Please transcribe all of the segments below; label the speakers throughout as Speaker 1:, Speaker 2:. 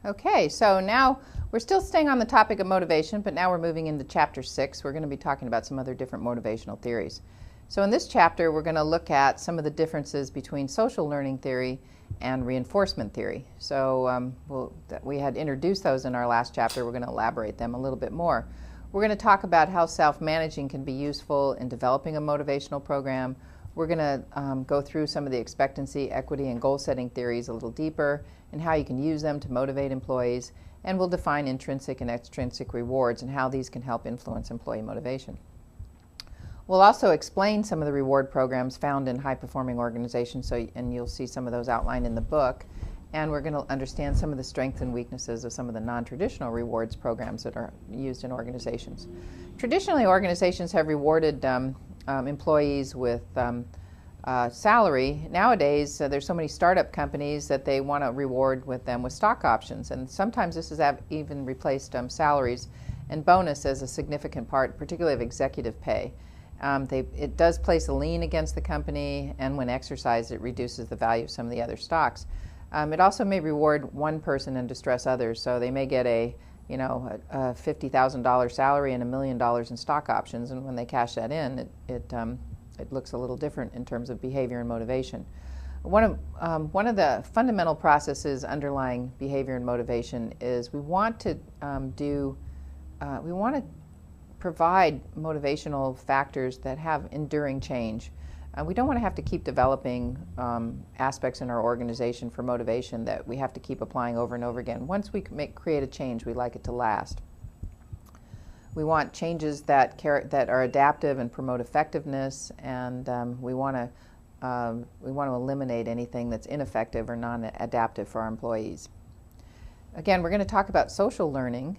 Speaker 1: Okay, so now we're still staying on the topic of motivation, but now we're moving into Chapter 6. We're going to be talking about some other different motivational theories. So in this chapter, we're going to look at some of the differences between social learning theory and reinforcement theory. So we had introduced those in our last chapter. We're going to elaborate them a little bit more. We're going to talk about how self-managing can be useful in developing a motivational program. We're going to go through some of the expectancy, equity, and goal-setting theories a little deeper and how you can use them to motivate employees. And we'll define intrinsic and extrinsic rewards and how these can help influence employee motivation. We'll also explain some of the reward programs found in high-performing organizations, and you'll see some of those outlined in the book. And we're going to understand some of the strengths and weaknesses of some of the non-traditional rewards programs that are used in organizations. Traditionally, organizations have rewarded employees with salary. Nowadays, there's so many startup companies that they want to reward them with stock options, and sometimes this has even replaced salaries and bonus as a significant part, particularly of executive pay. It does place a lien against the company, and when exercised, it reduces the value of some of the other stocks. It also may reward one person and distress others, so they may get a $50,000 salary and $1 million in stock options, and when they cash that in, it looks a little different in terms of behavior and motivation. One of the fundamental processes underlying behavior and motivation is we want to provide motivational factors that have enduring change. We don't want to have to keep developing aspects in our organization for motivation that we have to keep applying over and over again. Once we create a change, we like it to last. We want changes that are adaptive and promote effectiveness, and we want to eliminate anything that's ineffective or non-adaptive for our employees. Again, we're going to talk about social learning.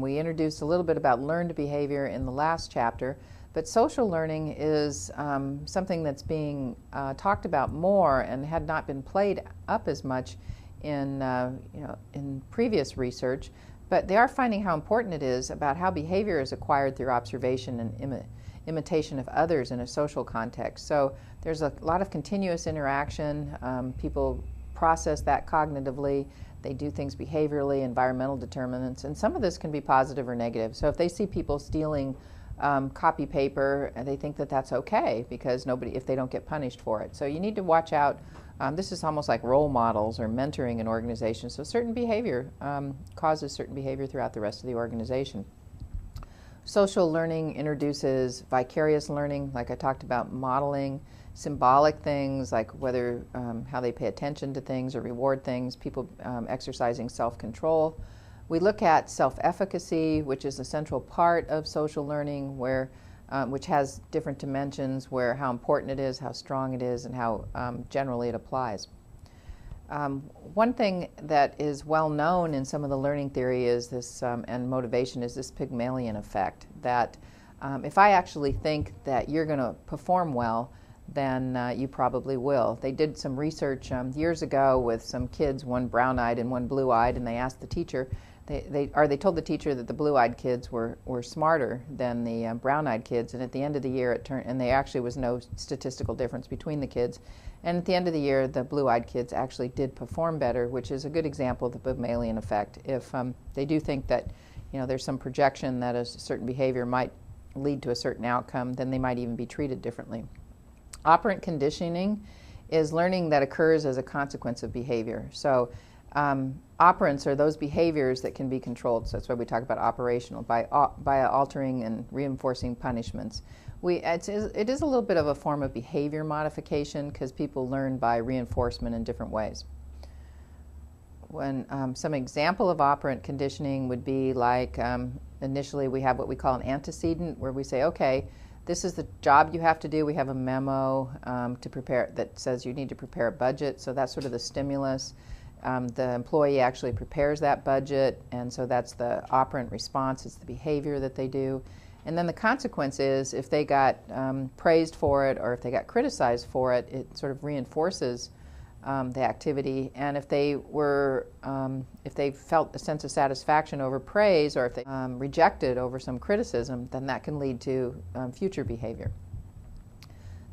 Speaker 1: We introduced a little bit about learned behavior in the last chapter, but social learning is something that's being talked about more and had not been played up as much in previous research. But they are finding how important it is about how behavior is acquired through observation and imitation of others in a social context. So there's a lot of continuous interaction. People process that cognitively. They do things behaviorally, environmental determinants, and some of this can be positive or negative. So if they see people stealing copy paper, they think that that's okay because if they don't get punished for it. So you need to watch out. This is almost like role models or mentoring in organizations. So certain behavior causes certain behavior throughout the rest of the organization. Social learning introduces vicarious learning, like I talked about, modeling, symbolic things like whether how they pay attention to things or reward things, people exercising self-control. We look at self-efficacy, which is a central part of social learning, which has different dimensions, where how important it is, how strong it is, and how generally it applies. One thing that is well known in some of the learning theory is this, and motivation, is this Pygmalion effect, that if I actually think that you're going to perform well, then you probably will. They did some research years ago with some kids, one brown-eyed and one blue-eyed, and they asked the teacher, they told the teacher that the blue-eyed kids were smarter than the brown-eyed kids, and at the end of the year it turned, and there actually was no statistical difference between the kids, and at the end of the year the blue-eyed kids actually did perform better, which is a good example of the Pygmalion effect. If they do think that there's some projection that a certain behavior might lead to a certain outcome, then they might even be treated differently. Operant conditioning is learning that occurs as a consequence of behavior. So operants are those behaviors that can be controlled. So that's why we talk about operational, by altering and reinforcing punishments. It is a little bit of a form of behavior modification because people learn by reinforcement in different ways. Some example of operant conditioning would be like initially we have what we call an antecedent, where we say, okay, this is the job you have to do. We have a memo to prepare that says you need to prepare a budget, so that's sort of the stimulus. The employee actually prepares that budget, and so that's the operant response. It's the behavior that they do. And then the consequence is if they got praised for it or if they got criticized for it, it sort of reinforces the activity. And if they felt a sense of satisfaction over praise, or if they rejected over some criticism, then that can lead to future behavior.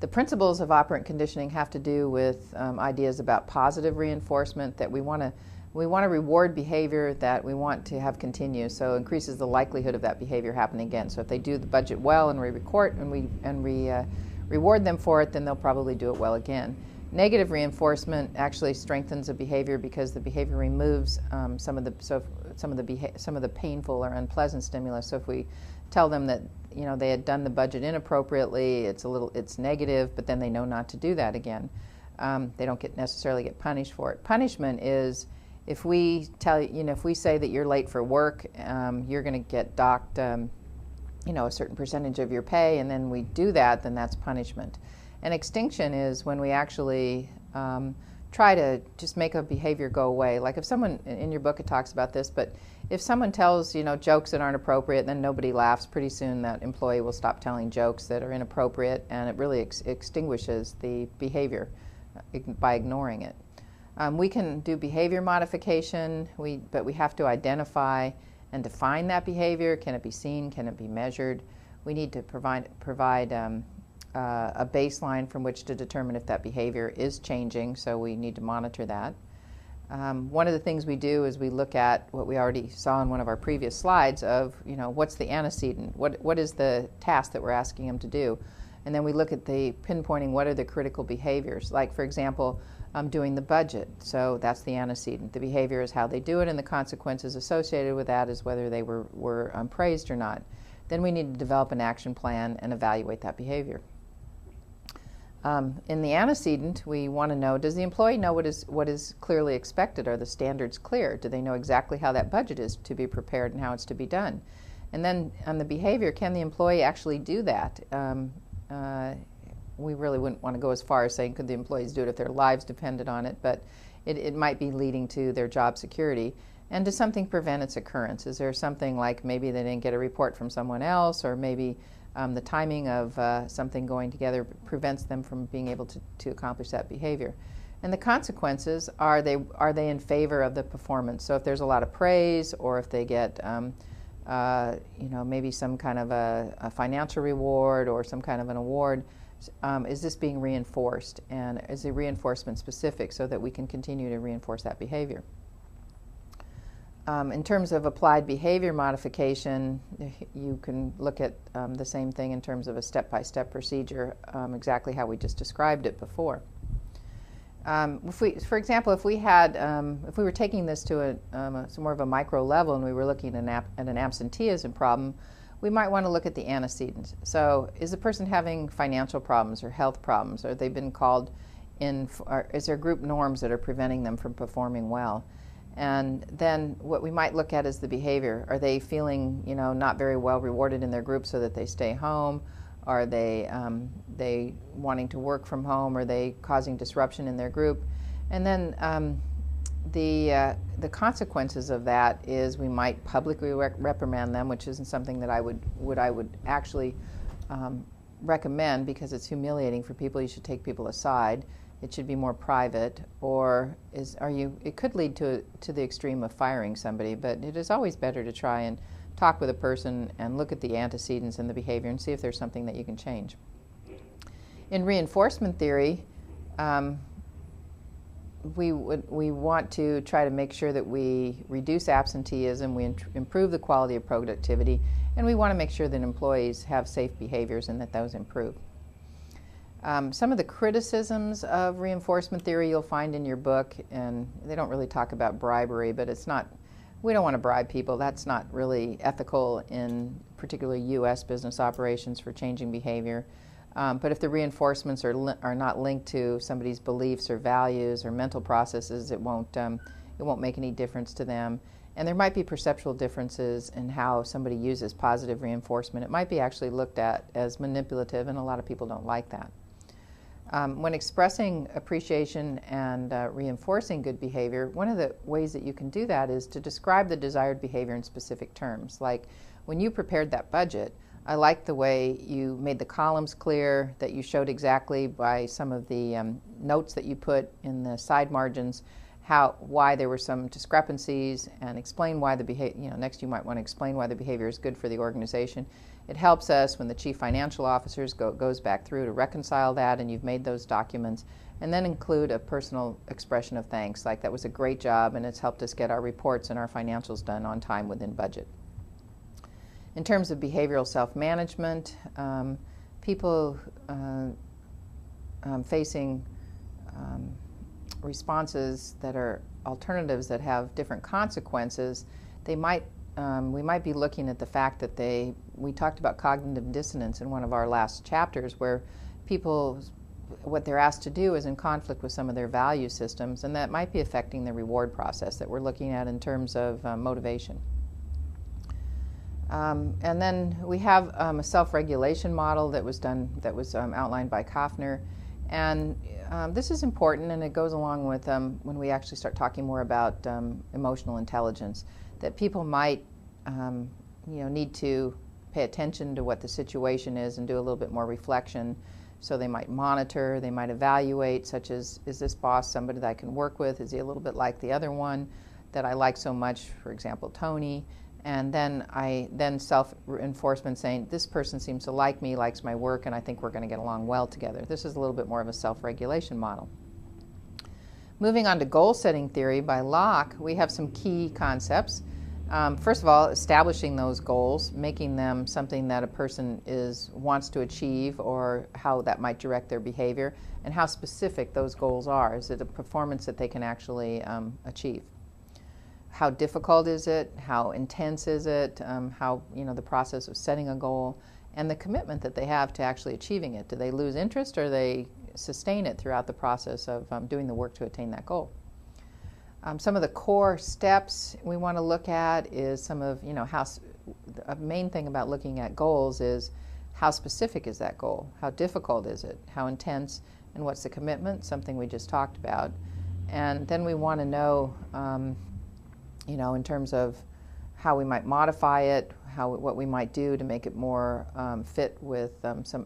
Speaker 1: The principles of operant conditioning have to do with ideas about positive reinforcement, that we want to We want to reward behavior that we want to have continue, so increases the likelihood of that behavior happening again. So if they do the budget well and we reward them for it, then they'll probably do it well again. Negative reinforcement actually strengthens a behavior because the behavior removes some of the painful or unpleasant stimulus. So if we tell them that they had done the budget inappropriately, it's negative, but then they know not to do that again. They don't necessarily get punished for it. Punishment is if we if we say that you're late for work, you're going to get docked, a certain percentage of your pay, and then we do that, then that's punishment. And extinction is when we actually try to just make a behavior go away. Like if someone, in your book it talks about this, but if someone tells, jokes that aren't appropriate, then nobody laughs, pretty soon that employee will stop telling jokes that are inappropriate, and it really extinguishes the behavior by ignoring it. We can do behavior modification, but we have to identify and define that behavior. Can it be seen? Can it be measured? We need to provide a baseline from which to determine if that behavior is changing, so we need to monitor that. One of the things we do is we look at what we already saw in one of our previous slides of, what's the antecedent? What is the task that we're asking them to do? And then we look at the pinpointing what are the critical behaviors. Like, for example, doing the budget. So that's the antecedent. The behavior is how they do it, and the consequences associated with that is whether they were praised or not. Then we need to develop an action plan and evaluate that behavior. In the antecedent, we want to know, does the employee know what is clearly expected? Are the standards clear? Do they know exactly how that budget is to be prepared and how it's to be done? And then on the behavior, can the employee actually do that? We really wouldn't want to go as far as saying could the employees do it if their lives depended on it, but it might be leading to their job security. And does something prevent its occurrence? Is there something like maybe they didn't get a report from someone else, or maybe the timing of something going together prevents them from being able to accomplish that behavior? And the consequences, are they in favor of the performance? So if there's a lot of praise, or if they get maybe some kind of a financial reward or some kind of an award, is this being reinforced? And is the reinforcement specific so that we can continue to reinforce that behavior? In terms of applied behavior modification, you can look at the same thing in terms of a step-by-step procedure, exactly how we just described it before. For example, if we were taking this to some more of a micro level and we were looking at an absenteeism problem, we might want to look at the antecedents. So is the person having financial problems or health problems? Or they've been called in, or is there group norms that are preventing them from performing well? And then what we might look at is the behavior. Are they feeling, not very well rewarded in their group so that they stay home? Are they wanting to work from home? Are they causing disruption in their group? And then the consequences of that is we might publicly reprimand them, which isn't something that I would actually recommend, because it's humiliating for people. You should take people aside. It should be more private, or it could lead to the extreme of firing somebody, but it is always better to try and talk with a person and look at the antecedents and the behavior and see if there's something that you can change. In reinforcement theory, we want to try to make sure that we reduce absenteeism, we improve the quality of productivity, and we want to make sure that employees have safe behaviors and that those improve. Some of the criticisms of reinforcement theory you'll find in your book, and they don't really talk about bribery, but we don't want to bribe people. That's not really ethical in particularly U.S. business operations for changing behavior. But if the reinforcements are not linked to somebody's beliefs or values or mental processes, it won't make any difference to them. And there might be perceptual differences in how somebody uses positive reinforcement. It might be actually looked at as manipulative, and a lot of people don't like that. When expressing appreciation and reinforcing good behavior, one of the ways that you can do that is to describe the desired behavior in specific terms. Like, when you prepared that budget, I liked the way you made the columns clear, that you showed exactly by some of the notes that you put in the side margins why there were some discrepancies and explain why the behavior, next you might want to explain why the behavior is good for the organization. It helps us when the chief financial officer goes back through to reconcile that, and you've made those documents, and then include a personal expression of thanks, like that was a great job and it's helped us get our reports and our financials done on time within budget. In terms of behavioral self-management, people facing responses that are alternatives that have different consequences, we might be looking at the fact that we talked about cognitive dissonance in one of our last chapters, where people, what they're asked to do is in conflict with some of their value systems, and that might be affecting the reward process that we're looking at in terms of motivation. And then we have a self-regulation model that was outlined by Kafner. And this is important, and it goes along with when we actually start talking more about emotional intelligence, that people might need to pay attention to what the situation is and do a little bit more reflection. So they might monitor, they might evaluate, such as, is this boss somebody that I can work with? Is he a little bit like the other one that I like so much, for example, Tony? And then self-reinforcement, saying this person seems to like me, likes my work, and I think we're going to get along well together. This is a little bit more of a self-regulation model. Moving on to goal-setting theory by Locke, we have some key concepts. First of all, establishing those goals, making them something that a person wants to achieve, or how that might direct their behavior, and how specific those goals are. Is it a performance that they can actually achieve? How difficult is it? How intense is it? How, the process of setting a goal, and the commitment that they have to actually achieving it. Do they lose interest, or they sustain it throughout the process of doing the work to attain that goal? Some of the core steps we want to look at is some of, how a main thing about looking at goals is how specific is that goal? How difficult is it? How intense? And what's the commitment? Something we just talked about. And then we want to know, in terms of how we might modify it, what we might do to make it more fit with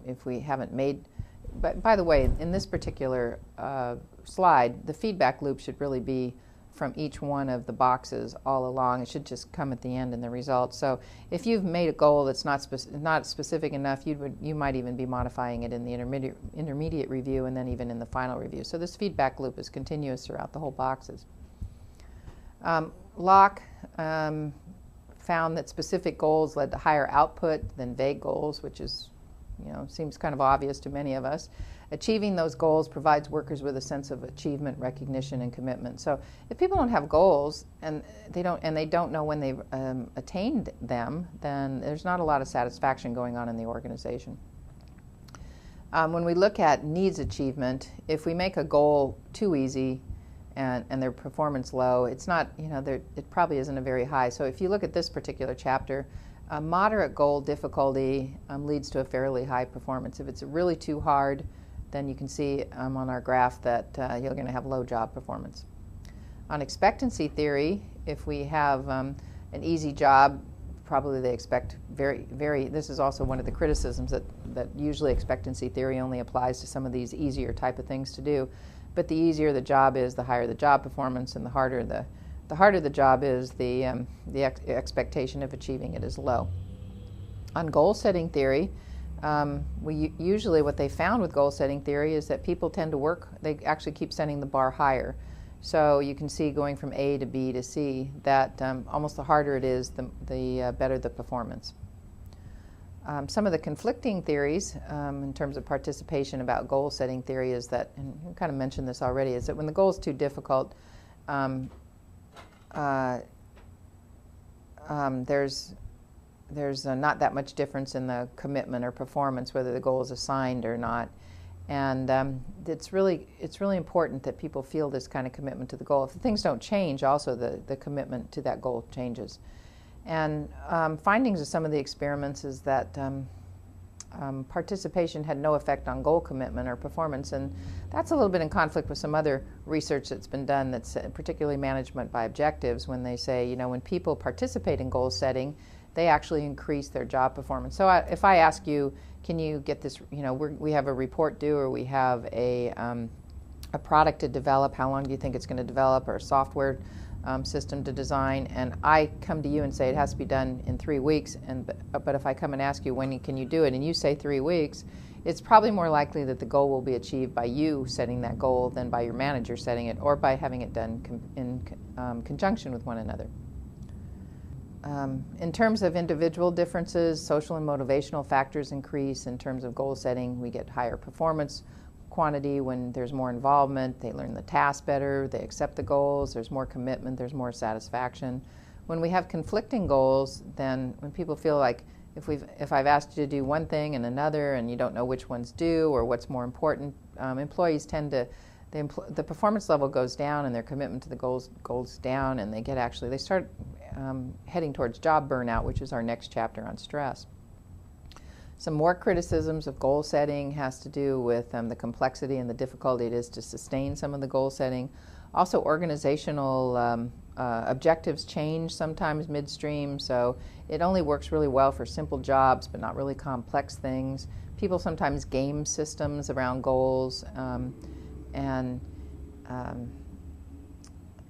Speaker 1: if we haven't made. But by the way, in this particular slide, the feedback loop should really be from each one of the boxes all along. It should just come at the end in the results. So if you've made a goal that's not specific enough, you might even be modifying it in the intermediate review, and then even in the final review. So this feedback loop is continuous throughout the whole boxes. Locke found that specific goals led to higher output than vague goals, which is, seems kind of obvious to many of us. Achieving those goals provides workers with a sense of achievement, recognition, and commitment. So if people don't have goals and they don't know when they've attained them, then there's not a lot of satisfaction going on in the organization. When we look at needs achievement, if we make a goal too easy and their performance low, it's not, it probably isn't a very high. So if you look at this particular chapter, a moderate goal difficulty leads to a fairly high performance. If it's really too hard, then you can see on our graph that you're going to have low job performance. On expectancy theory, if we have an easy job, probably they expect this is also one of the criticisms that usually expectancy theory only applies to some of these easier type of things to do. But the easier the job is, the higher the job performance, and the harder the job is, the expectation of achieving it is low. On goal setting theory, usually what they found with goal setting theory is that people tend to they actually keep setting the bar higher. So you can see going from A to B to C that almost the harder it is, the better the performance. Some of the conflicting theories in terms of participation about goal setting theory is that, and you kind of mentioned this already, is that when the goal is too difficult, there's not that much difference in the commitment or performance, whether the goal is assigned or not. And it's really important that people feel this kind of commitment to the goal. If things don't change, also the commitment to that goal changes. And findings of some of the experiments is that participation had no effect on goal commitment or performance, and that's a little bit in conflict with some other research that's been done, that's particularly management by objectives, when they say, when people participate in goal setting, they actually increase their job performance. So if I ask you, can you get this, we have a report due, or we have a a product to develop, how long do you think it's going to develop, or a software system to design, and I come to you and say it has to be done in 3 weeks, but if I come and ask you when can you do it, and you say 3 weeks, it's probably more likely that the goal will be achieved by you setting that goal than by your manager setting it, or by having it done in conjunction with one another. In terms of individual differences, social and motivational factors increase. In terms of goal setting, we get higher performance quantity when there's more involvement. They learn the task better, they accept the goals, there's more commitment, there's more satisfaction. When we have conflicting goals, then when people feel like if I've asked you to do one thing and another and you don't know which one's due or what's more important, employees tend to, the performance level goes down and their commitment to the goals goes down, and they start heading towards job burnout, which is our next chapter on stress. Some more criticisms of goal setting has to do with the complexity and the difficulty it is to sustain some of the goal setting. Also, organizational objectives change sometimes midstream, so it only works really well for simple jobs but not really complex things. People sometimes game systems around goals, and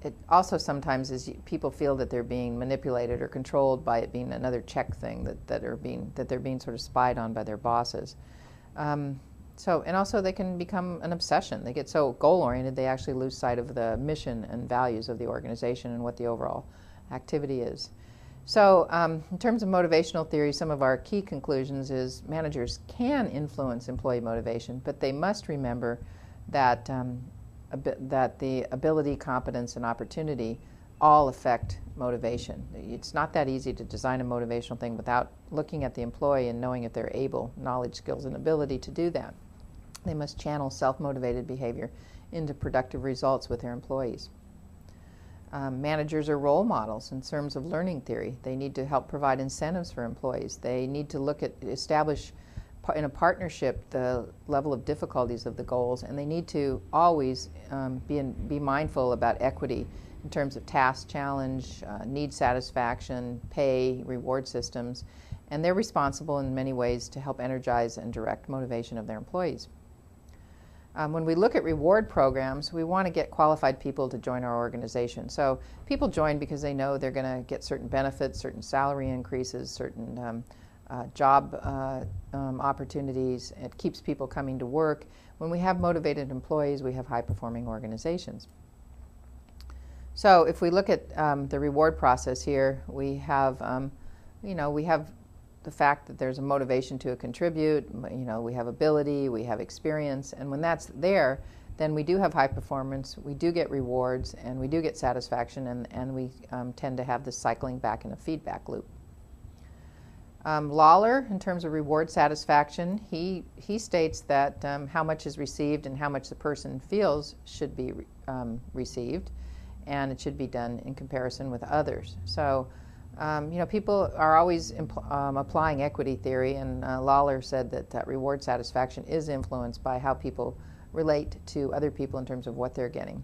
Speaker 1: it also sometimes is people feel that they're being manipulated or controlled by it being another check thing, that they're being sort of spied on by their bosses. And also they can become an obsession. They get so goal-oriented they actually lose sight of the mission and values of the organization and what the overall activity is. So in terms of motivational theory, some of our key conclusions is managers can influence employee motivation, but they must remember that that the ability, competence, and opportunity all affect motivation. It's not that easy to design a motivational thing without looking at the employee and knowing if they're able, knowledge, skills, and ability to do that. They must channel self-motivated behavior into productive results with their employees. Managers are role models in terms of learning theory. They need to help provide incentives for employees. They need to establish in a partnership the level of difficulties of the goals, and they need to always be mindful about equity in terms of task challenge, need satisfaction, pay, reward systems, and they're responsible in many ways to help energize and direct motivation of their employees. When we look at reward programs, we want to get qualified people to join our organization. So people join because they know they're going to get certain benefits, certain salary increases, certain job opportunities. It keeps people coming to work. When we have motivated employees, we have high-performing organizations. So if we look at the reward process here, we have, we have the fact that there's a motivation to contribute. We have ability, we have experience, and when that's there, then we do have high performance, we do get rewards, and we do get satisfaction, and we tend to have this cycling back in a feedback loop. Lawler, in terms of reward satisfaction, he states that how much is received and how much the person feels should be received, and it should be done in comparison with others. So, people are always applying equity theory, and Lawler said that reward satisfaction is influenced by how people relate to other people in terms of what they're getting.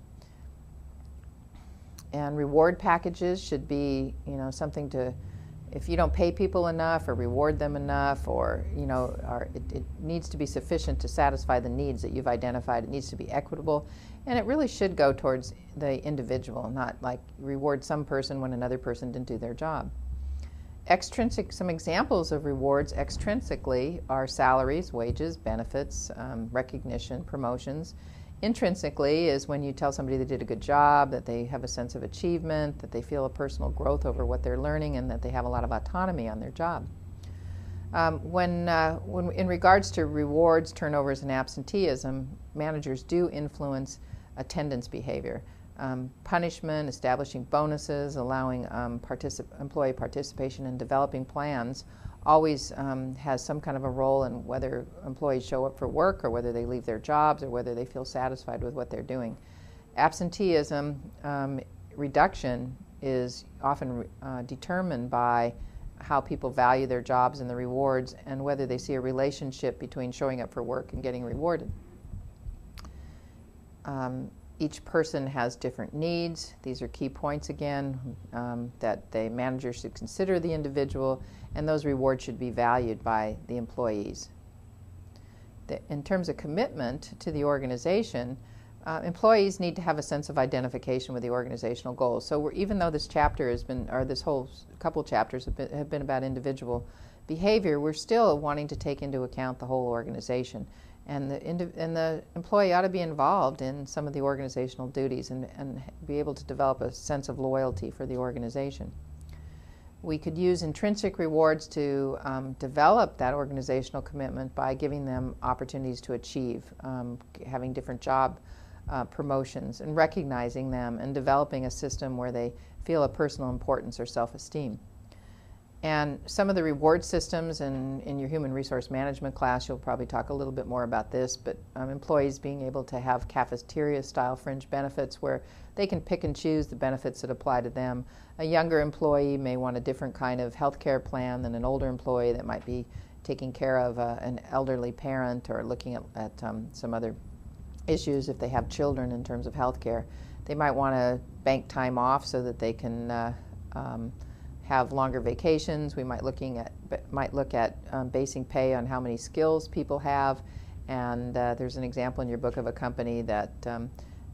Speaker 1: And reward packages should be, something to, if you don't pay people enough or reward them enough, or it needs to be sufficient to satisfy the needs that you've identified. It needs to be equitable, and it really should go towards the individual, not like reward some person when another person didn't do their job. Extrinsic, some examples of rewards extrinsically are salaries, wages, benefits, recognition, promotions. Intrinsically is when you tell somebody they did a good job, that they have a sense of achievement, that they feel a personal growth over what they're learning, and that they have a lot of autonomy on their job. When in regards to rewards, turnovers, and absenteeism, managers do influence attendance behavior. Punishment, establishing bonuses, allowing employee participation in developing plans always has some kind of a role in whether employees show up for work, or whether they leave their jobs, or whether they feel satisfied with what they're doing. Absenteeism reduction is often determined by how people value their jobs and the rewards, and whether they see a relationship between showing up for work and getting rewarded. Each person has different needs. These are key points again, that the manager should consider the individual, and those rewards should be valued by the employees. In terms of commitment to the organization, employees need to have a sense of identification with the organizational goals. So even though this chapter has been, or this whole couple chapters have been about individual behavior, we're still wanting to take into account the whole organization. And the employee ought to be involved in some of the organizational duties and be able to develop a sense of loyalty for the organization. We could use intrinsic rewards to develop that organizational commitment by giving them opportunities to achieve, having different job promotions and recognizing them and developing a system where they feel a personal importance or self-esteem. And some of the reward systems, in your human resource management class, you'll probably talk a little bit more about this, but employees being able to have cafeteria-style fringe benefits where they can pick and choose the benefits that apply to them. A younger employee may want a different kind of health care plan than an older employee that might be taking care of an elderly parent or looking at some other issues if they have children in terms of health care. They might want to bank time off so that they can have longer vacations. We might look at basing pay on how many skills people have. And there's an example in your book of a company that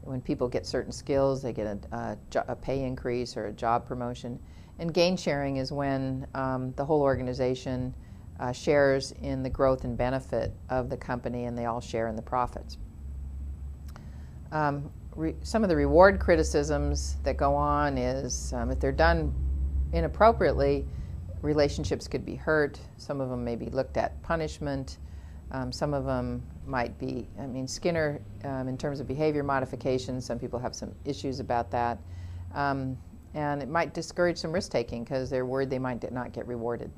Speaker 1: when people get certain skills, they get a pay increase or a job promotion. And gain sharing is when the whole organization shares in the growth and benefit of the company, and they all share in the profits. Some of the reward criticisms that go on is if they're done inappropriately, relationships could be hurt. Some of them may be looked at punishment. Some of them might be, Skinner, in terms of behavior modification, some people have some issues about that. And it might discourage some risk-taking because they're worried they might not get rewarded.